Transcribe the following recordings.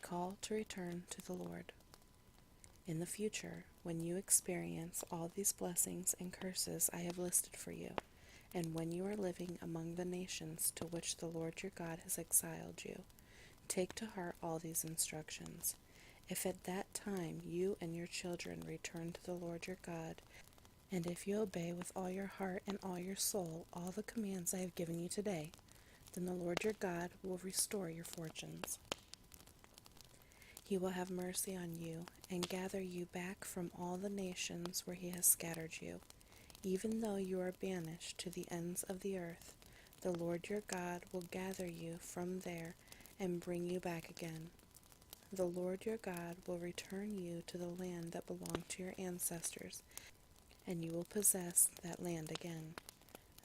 call to return to the Lord. In the future, when you experience all these blessings and curses I have listed for you, and when you are living among the nations to which the Lord your God has exiled you, take to heart all these instructions. If at that time you and your children return to the Lord your God, and if you obey with all your heart and all your soul all the commands I have given you today, then the Lord your God will restore your fortunes. He will have mercy on you and gather you back from all the nations where he has scattered you. Even though you are banished to the ends of the earth, the Lord your God will gather you from there and bring you back again. The Lord your God will return you to the land that belonged to your ancestors, and you will possess that land again.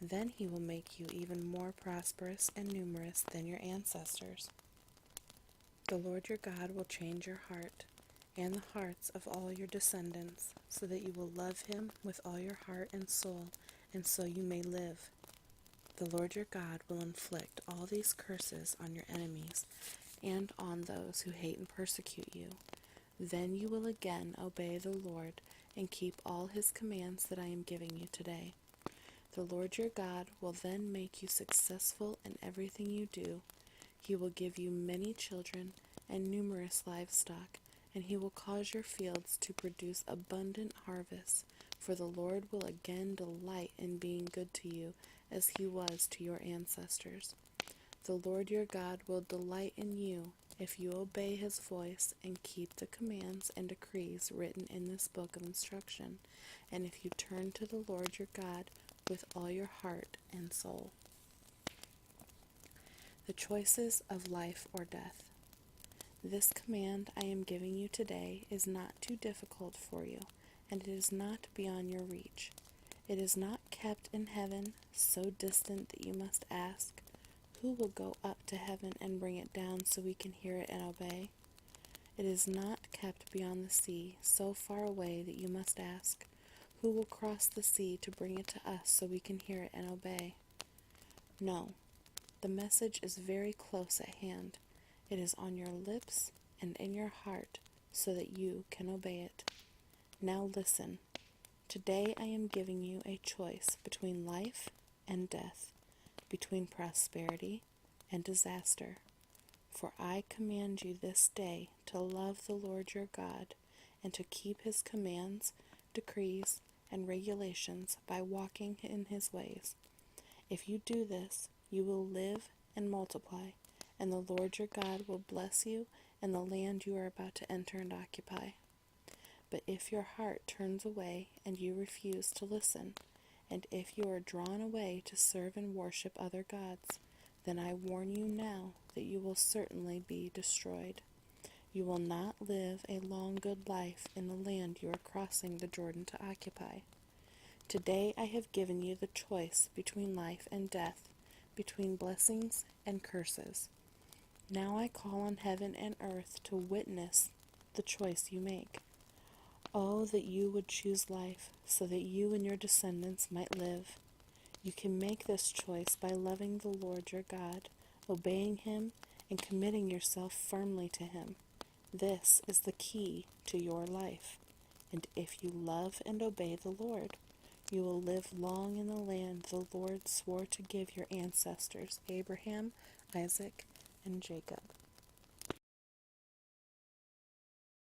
Then he will make you even more prosperous and numerous than your ancestors. The Lord your God will change your heart and the hearts of all your descendants, so that you will love him with all your heart and soul, and so you may live. The Lord your God will inflict all these curses on your enemies and on those who hate and persecute you. Then you will again obey the Lord and keep all his commands that I am giving you today. The Lord your God will then make you successful in everything you do. He will give you many children and numerous livestock, and he will cause your fields to produce abundant harvests, for the Lord will again delight in being good to you as he was to your ancestors. The Lord your God will delight in you if you obey his voice and keep the commands and decrees written in this book of instruction, and if you turn to the Lord your God with all your heart and soul. The choices of life or death. This command I am giving you today is not too difficult for you, and it is not beyond your reach. It is not kept in heaven, so distant that you must ask, who will go up to heaven and bring it down so we can hear it and obey? It is not kept beyond the sea, so far away that you must ask, who will cross the sea to bring it to us so we can hear it and obey? No, the message is very close at hand. It is on your lips and in your heart, so that you can obey it. Now listen. Today I am giving you a choice between life and death, between prosperity and disaster. For I command you this day to love the Lord your God, and to keep his commands, decrees, and regulations by walking in his ways. If you do this, you will live and multiply, and the Lord your God will bless you in the land you are about to enter and occupy. But if your heart turns away and you refuse to listen, and if you are drawn away to serve and worship other gods, then I warn you now that you will certainly be destroyed. You will not live a long good life in the land you are crossing the Jordan to occupy. Today I have given you the choice between life and death, between blessings and curses. Now I call on heaven and earth to witness the choice you make. Oh, that you would choose life, so that you and your descendants might live. You can make this choice by loving the Lord your God, obeying him, and committing yourself firmly to him. This is the key to your life. And if you love and obey the Lord, you will live long in the land the Lord swore to give your ancestors, Abraham, Isaac, and Jacob.